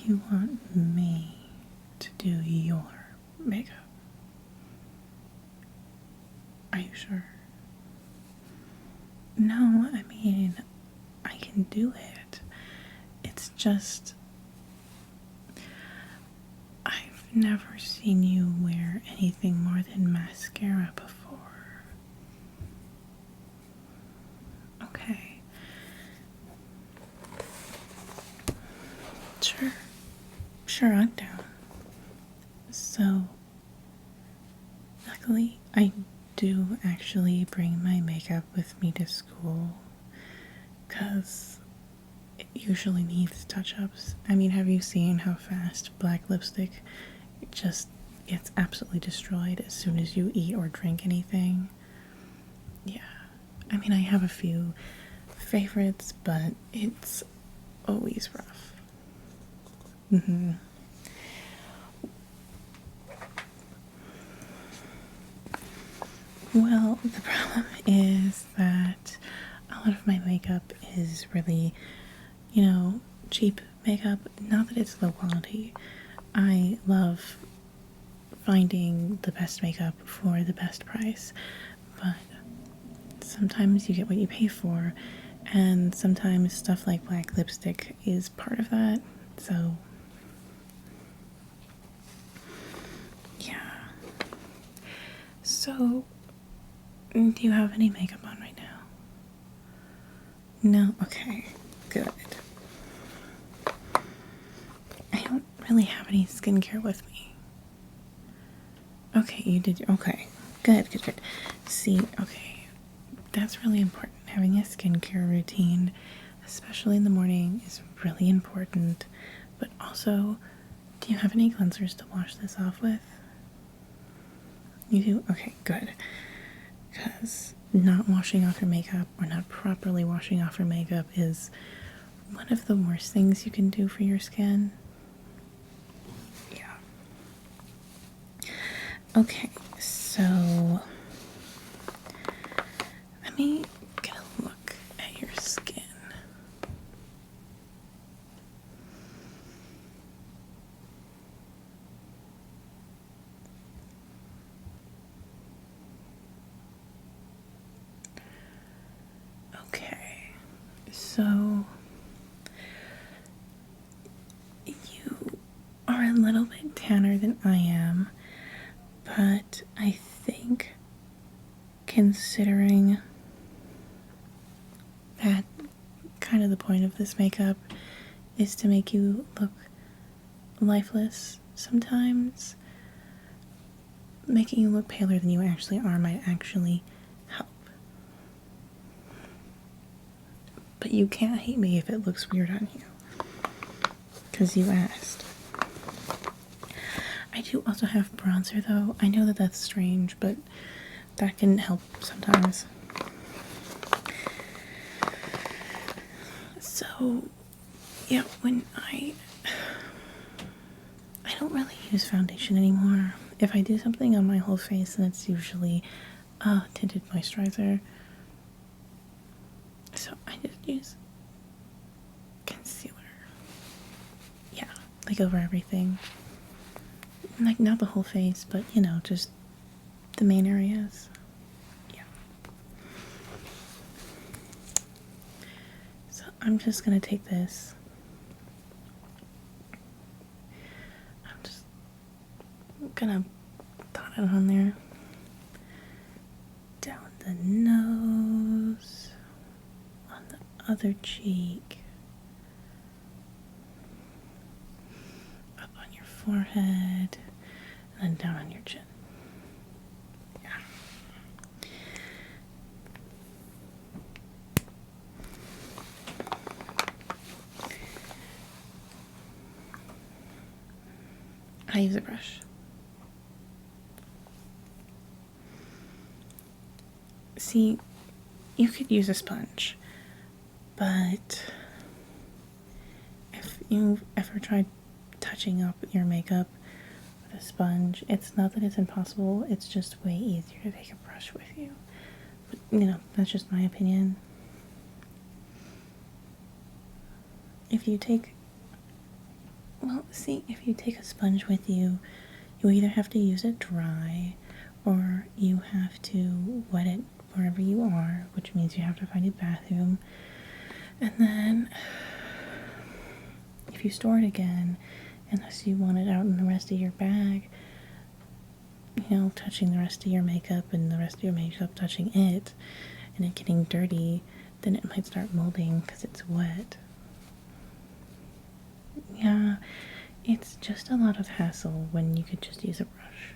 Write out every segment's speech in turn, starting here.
You want me to do your makeup? Are you sure? No, I mean, I can do it. It's just, I've never seen you wear anything more than mascara before. Okay. Sure. Sure, I'm down. So, luckily, I do actually bring my makeup with me to school, because it usually needs touch-ups. I mean, have you seen how fast black lipstick just gets absolutely destroyed as soon as you eat or drink anything? Yeah. I mean, I have a few favorites, but it's always rough. Well, the problem is that a lot of my makeup is really, cheap makeup. Not that it's low quality. I love finding the best makeup for the best price, but sometimes you get what you pay for, and sometimes stuff like black lipstick is part of that, so yeah. So, do you have any makeup on right now? No? Okay, good. I don't really have any skincare with me. Okay, you did. Okay, good, good, good. See, okay, that's really important. Having a skincare routine, especially in the morning, is really important. But also, do you have any cleansers to wash this off with? You do? Okay, good. Because not washing off your makeup, or not properly washing off your makeup, is one of the worst things you can do for your skin. Yeah. Okay, so let me get a look at your skin. Okay, so you are a little bit tanner than I am, but I think, considering that kind of the point of this makeup is to make you look lifeless sometimes, making you look paler than you actually are might actually help. But you can't hate me if it looks weird on you, because you asked. I do also have bronzer though. I know that that's strange, but that can help sometimes. So, yeah, when I don't really use foundation anymore. If I do something on my whole face, then it's usually tinted moisturizer. So I just use concealer. Yeah, like over everything. Like, not the whole face, but just the main areas. Yeah. So I'm just gonna take this. I'm just gonna dot it on there. Down the nose, on the other cheek, up on your forehead, and then down on your chin. Yeah. I use a brush. See, you could use a sponge, but if you've ever tried touching up your makeup with a sponge, it's not that it's impossible, it's just way easier to take a brush with you. But, that's just my opinion. If you take Well, see, if you take a sponge with you, you either have to use it dry or you have to wet it wherever you are, which means you have to find a bathroom. And then if you store it again, unless you want it out in the rest of your bag, you know, touching the rest of your makeup and the rest of your makeup touching it and it getting dirty, then it might start molding because it's wet. Yeah, it's just a lot of hassle when you could just use a brush.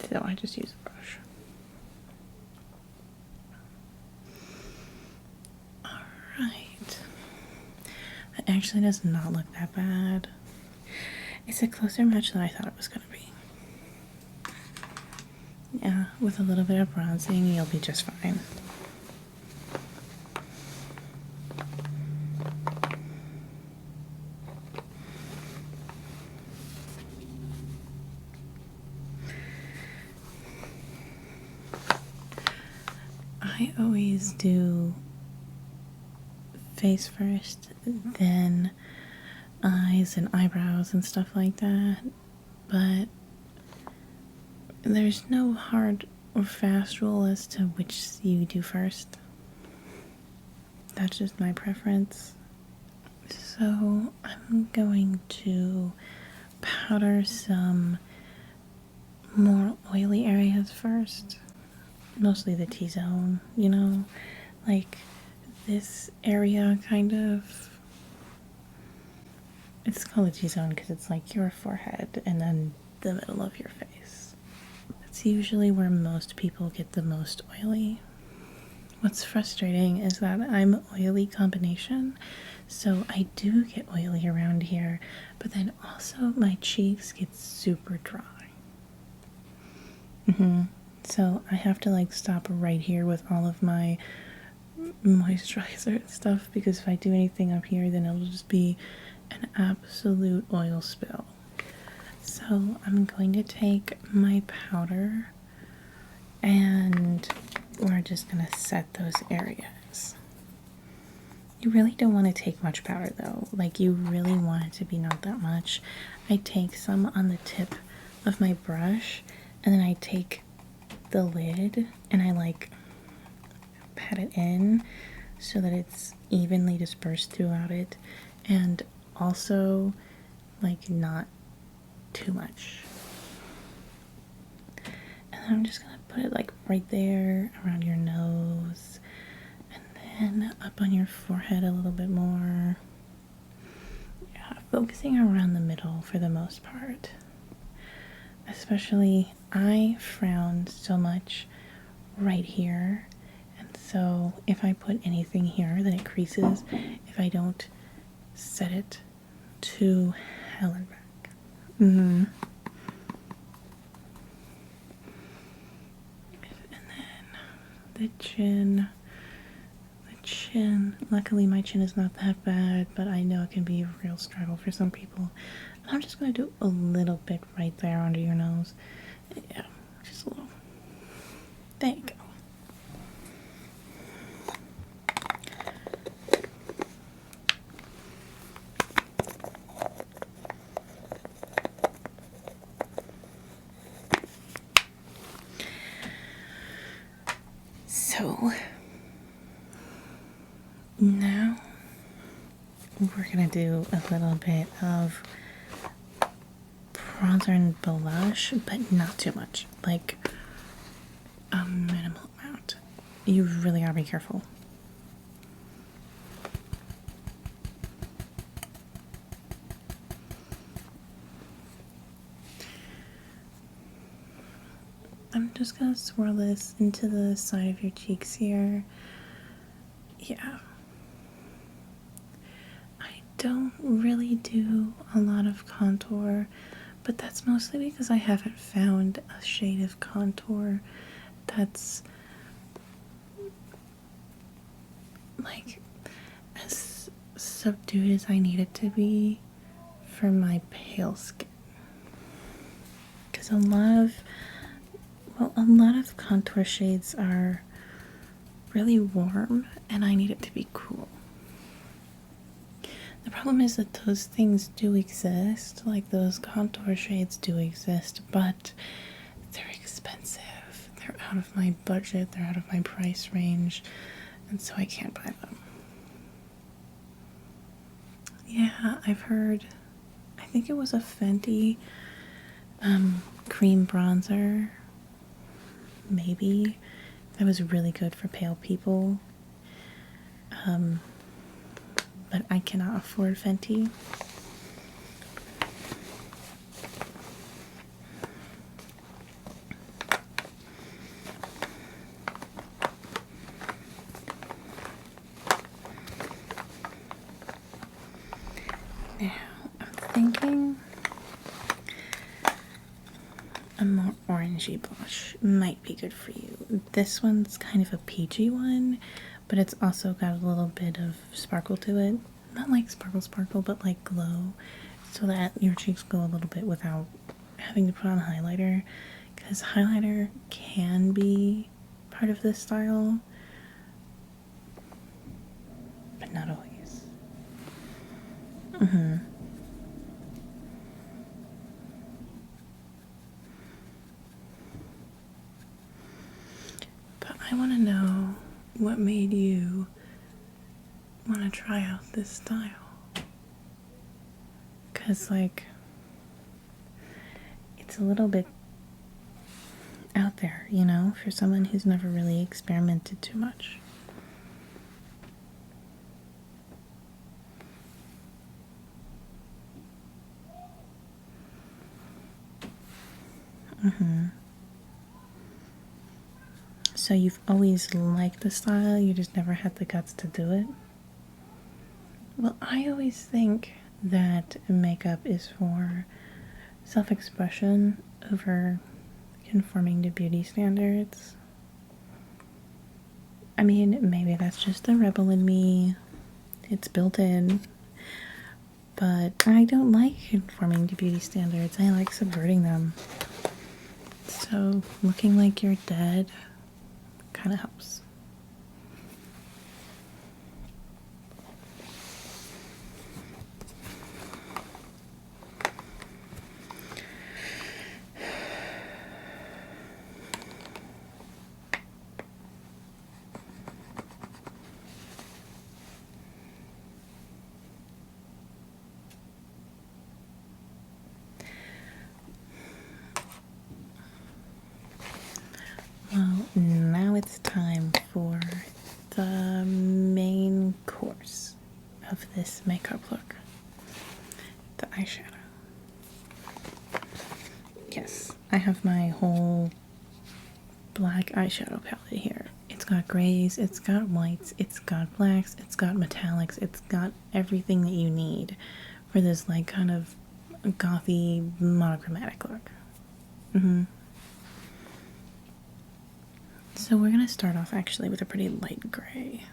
So I just use a brush. Alright. That actually does not look that bad. It's a closer match than I thought it was going to be. Yeah, with a little bit of bronzing, you'll be just fine. I always do face first, then eyes and eyebrows and stuff like that, but there's no hard or fast rule as to which you do first. That's just my preference. So I'm going to powder some more oily areas first. Mostly the T-zone, you know, like this area kind of. It's called a T-zone because it's like your forehead and then the middle of your face. That's usually where most people get the most oily. What's frustrating is that I'm an oily combination, so I do get oily around here, but then also my cheeks get super dry. So I have to like stop right here with all of my moisturizer and stuff, because if I do anything up here, then it'll just be an absolute oil spill. So I'm going to take my powder and we're just going to set those areas. You really don't want to take much powder though. Like, you really want it to be not that much. I take some on the tip of my brush and then I take the lid and I like pat it in so that it's evenly dispersed throughout it, and also like not too much. And then I'm just gonna put it like right there around your nose and then up on your forehead a little bit more. Yeah, focusing around the middle for the most part. Especially, I frown so much right here, and so if I put anything here, then it creases if I don't set it to hell and back. And then the chin. Luckily my chin is not that bad, but I know it can be a real struggle for some people. And I'm just going to do a little bit right there under your nose. Yeah, just a little. There you go. So now we're gonna do a little bit of bronzer and blush, but not too much, like a minimal amount. You really gotta be careful. I'm just gonna swirl this into the side of your cheeks here. Yeah. I don't really do a lot of contour, but that's mostly because I haven't found a shade of contour that's like as subdued as I need it to be for my pale skin. Because a lot of contour shades are really warm and I need it to be cool. The problem is that those things do exist, like those contour shades do exist, but they're expensive. They're out of my budget, they're out of my price range, and so I can't buy them. Yeah, I've heard, I think it was a Fenty cream bronzer, maybe, that was really good for pale people. But I cannot afford Fenty. Now, I'm thinking a more orangey blush might be good for you. This one's kind of a peachy one, but it's also got a little bit of sparkle to it. Not like sparkle sparkle, but like glow, so that your cheeks glow a little bit without having to put on highlighter, because highlighter can be part of this style, but not always. But I want to know what made you want to try out this style. Because, like, it's a little bit out there, you know, for someone who's never really experimented too much. So you've always liked the style, you just never had the guts to do it? Well, I always think that makeup is for self-expression over conforming to beauty standards. I mean, maybe that's just the rebel in me. It's built in. But I don't like conforming to beauty standards. I like subverting them. So looking like you're dead kind of helps. Well, now it's time for the main course of this makeup look, the eyeshadow. Yes, I have my whole black eyeshadow palette here. It's got grays, it's got whites, it's got blacks, it's got metallics, it's got everything that you need for this like kind of gothy monochromatic look. So we're gonna start off actually with a pretty light gray.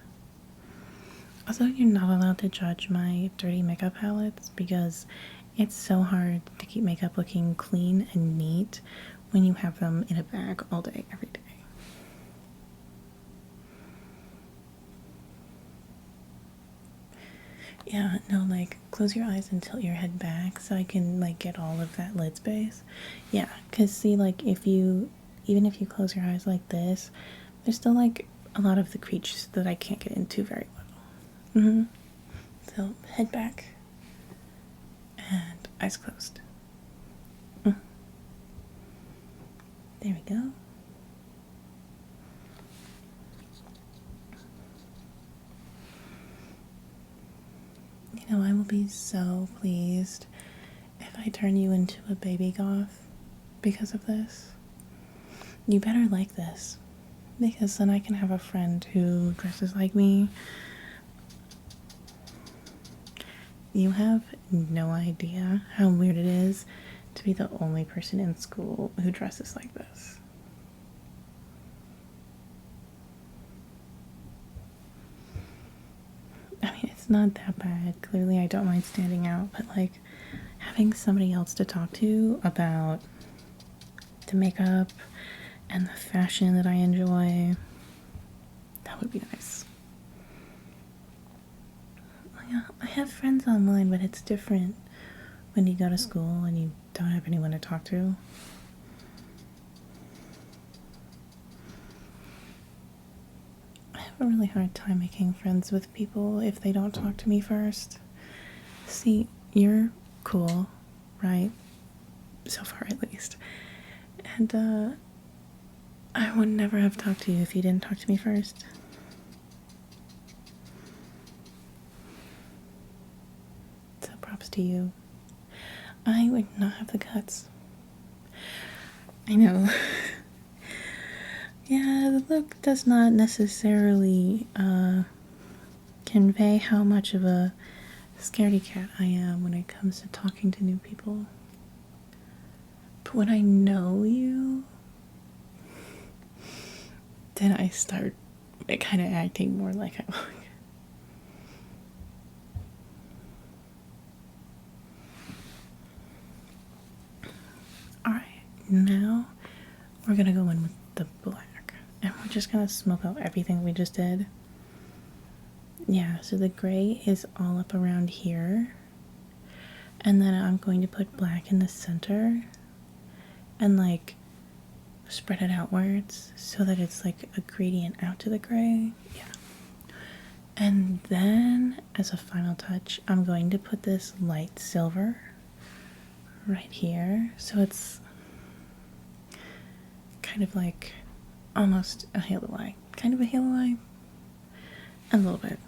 Although you're not allowed to judge my dirty makeup palettes because it's so hard to keep makeup looking clean and neat when you have them in a bag all day, every day. Yeah, no, like, close your eyes and tilt your head back so I can, like, get all of that lid space. Yeah, because see, like, even if you close your eyes like this, there's still, like, a lot of the creases that I can't get into very well. So, head back and eyes closed. There we go. You know, I will be so pleased if I turn you into a baby goth because of this. You better like this, because then I can have a friend who dresses like me. You have no idea how weird it is to be the only person in school who dresses like this. I mean, it's not that bad. Clearly, I don't mind standing out, but like having somebody else to talk to about the makeup and the fashion that I enjoy, that would be nice. yeah, I have friends online, but it's different when you go to school and you don't have anyone to talk to. I have a really hard time making friends with people if they don't talk to me first. See, you're cool, right? So far, at least. And, I would never have talked to you if you didn't talk to me first. So props to you. I would not have the guts. I know. Yeah, the look does not necessarily convey how much of a scaredy cat I am when it comes to talking to new people. But when I know you, then I start kind of acting more like I look. Alright, now we're gonna go in with the black. And we're just gonna smoke out everything we just did. Yeah, so the gray is all up around here. And then I'm going to put black in the center and like spread it outwards so that it's like a gradient out to the gray. Yeah. And then as a final touch, I'm going to put this light silver right here. So it's kind of like almost a halo eye. Kind of a halo eye. A little bit.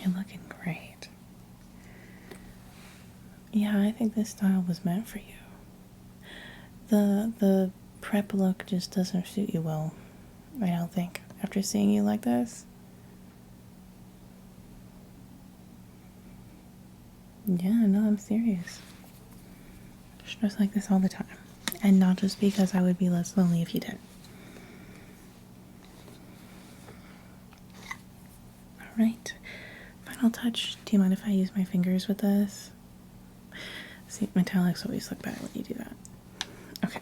You're looking great. Yeah, I think this style was meant for you. The prep look just doesn't suit you well, I don't think, after seeing you like this. Yeah, no, I'm serious. Just dress like this all the time. And not just because I would be less lonely if you did. Alright. Final touch. Do you mind if I use my fingers with this? See, metallics always look better when you do that. Okay.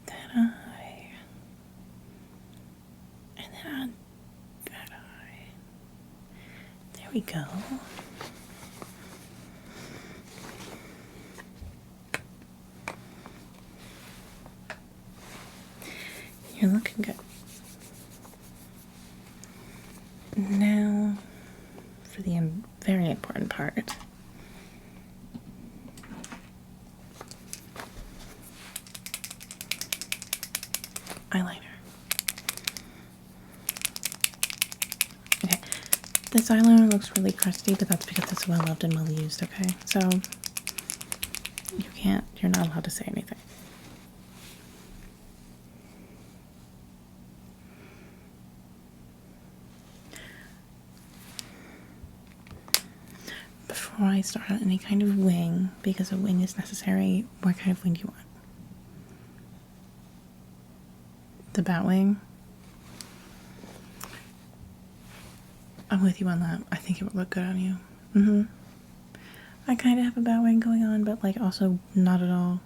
That eye. And then on that eye. There we go. You're looking good. Now, for the very important part. Eyeliner. Okay, this eyeliner looks really crusty, but that's because it's well loved and well used, okay? So, you're not allowed to say anything. Before I start on any kind of wing, because a wing is necessary, what kind of wing do you want? The bat wing? I'm with you on that. I think it would look good on you. Mm-hmm. I kind of have a bat wing going on, but like also not at all.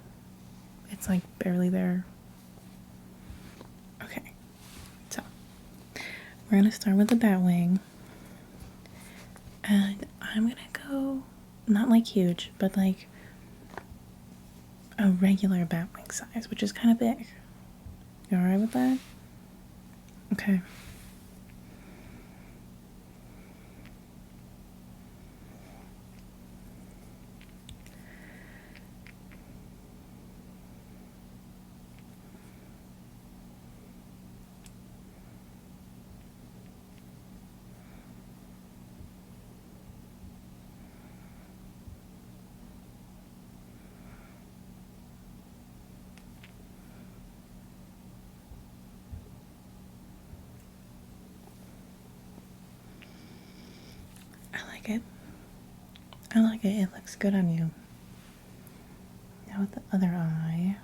It's like barely there. Okay. So, we're going to start with the bat wing. And I'm going to go, not like huge, but like a regular bat wing size, which is kind of big. You alright with that? Okay. like it. I like it. It looks good on you. Now with the other eye.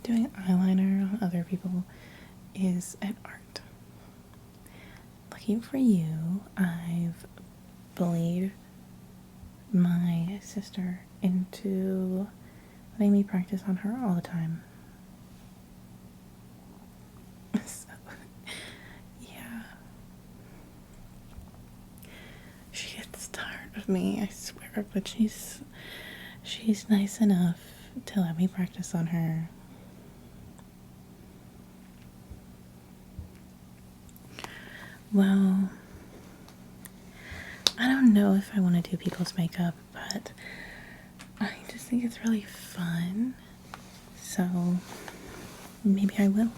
Doing eyeliner on other people is an art. Lucky for you, I've bullied my sister into letting me practice on her all the time. So, yeah. She gets tired of me, I swear, but she's nice enough to let me practice on her. Well, I don't know if I want to do people's makeup, but I just think it's really fun, so maybe I will.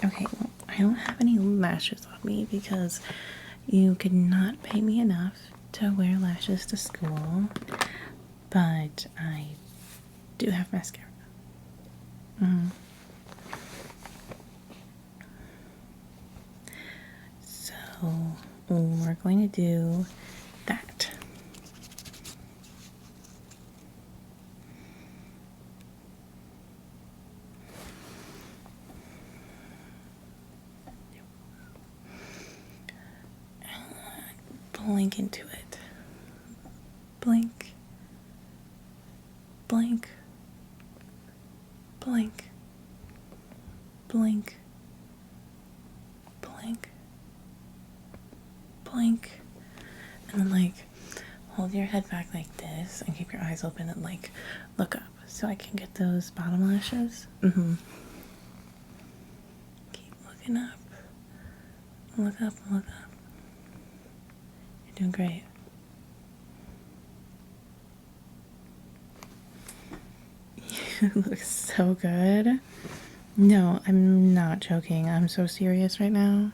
Okay, well, I don't have any lashes on me because you could not pay me enough to wear lashes to school, but I do have mascara. So we're going to do that. Blink into it. Blink. Blink. Blink. Blink. Blink. Blink. And then, like, hold your head back like this and keep your eyes open and, like, look up so I can get those bottom lashes. Keep looking up. Look up, look up. You're doing great. You look so good. No, I'm not joking. I'm so serious right now.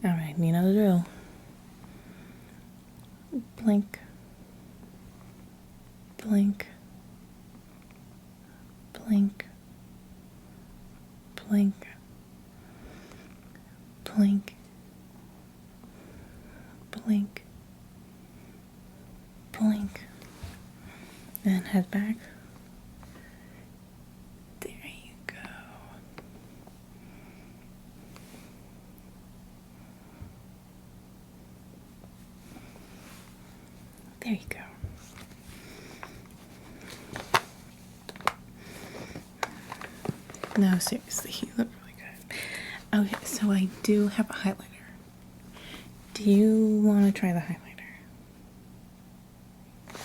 Alright, you know the drill. Blink. Blink. Blink. Blink. Blink. Blink. Blink. And head back. There you go. There you go. No, seriously, you look really good. Okay, so I do have a highlighter. Do you want to try the highlighter?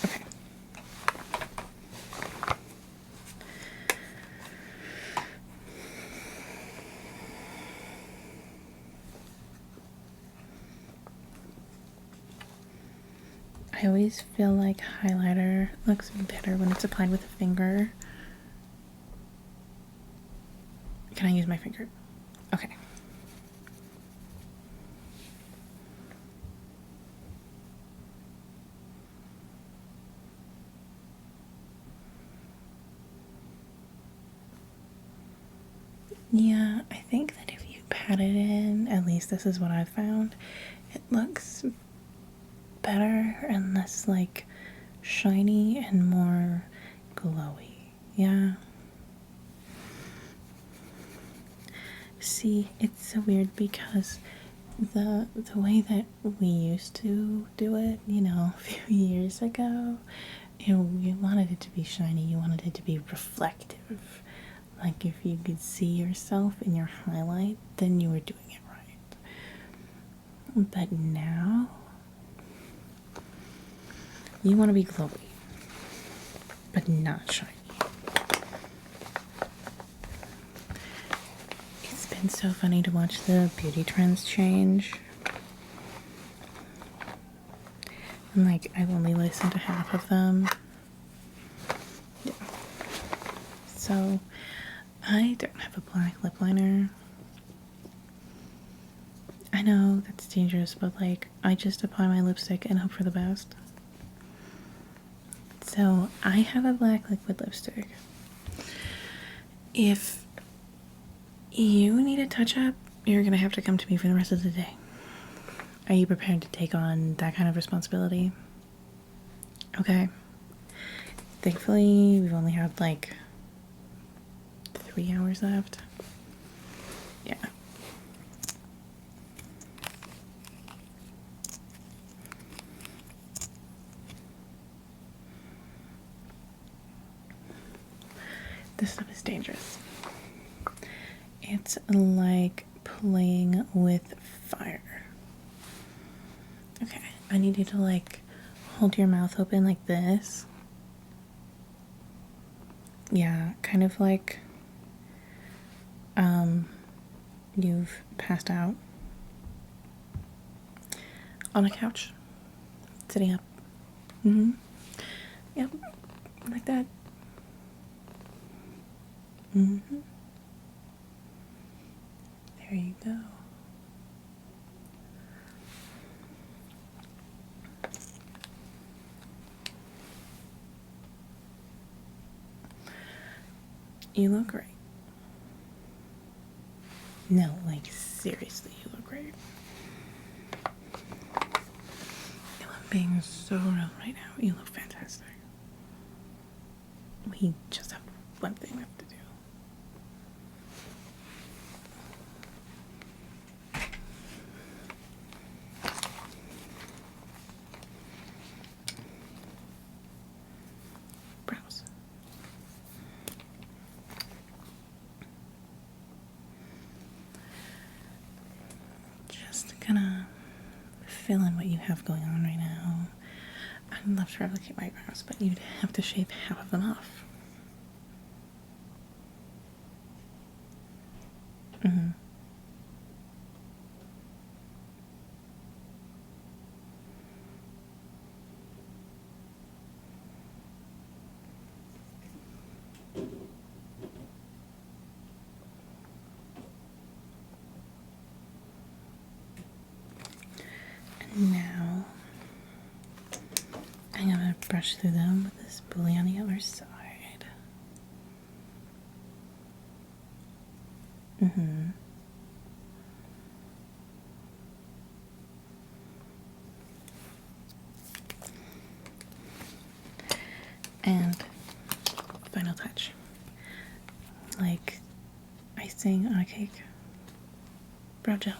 Okay. I always feel like highlighter looks better when it's applied with a finger. Can I use my finger? Okay. Yeah, I think that if you pat it in, at least this is what I've found, it looks better and less like shiny and more glowy. Yeah. See, it's so weird because the way that we used to do it, you know, a few years ago, you wanted it to be shiny, you wanted it to be reflective. Like if you could see yourself in your highlight, then you were doing it right. But now, you want to be glowy, but not shiny. It's been so funny to watch the beauty trends change. And like, I've only listened to half of them. Yeah. So, I don't have a black lip liner. I know that's dangerous, but like, I just apply my lipstick and hope for the best. So I have a black liquid lipstick. If you need a touch up, you're gonna have to come to me for the rest of the day. Are you prepared to take on that kind of responsibility? Okay. Thankfully, we've only had like 3 hours left. Yeah. This stuff is dangerous. It's like playing with fire. Okay, I need you to like hold your mouth open like this. Yeah, kind of like you've passed out on a couch, sitting up. Yep, like that. There you go. You look great. No, like seriously, you look great. I'm being so real right now. You look fantastic. We just have one thing left to do. Brows. Just gonna fill in what you have going on right now. I'd love to replicate my brows, but you'd have to shave half of them off. And now I'm gonna brush through them with this spoolie on the other side. And final touch, like icing on a cake, brow gel.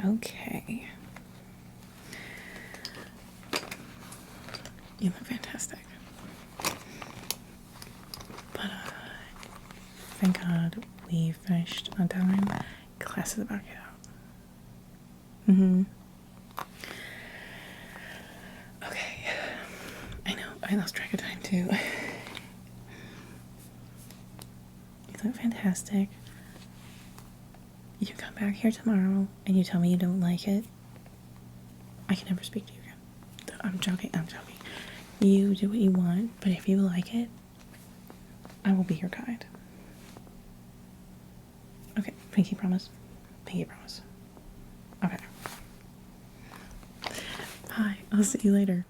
Okay. You look fantastic. But thank God we finished on time. Class is about to get out. Okay. I know, I lost track of time too. You look fantastic. You come back here tomorrow and you tell me you don't like it, I can never speak to you again. I'm joking. You do what you want, but if you like it, I will be your guide. Okay, pinky promise. Pinky promise. Okay. Bye. I'll see you later.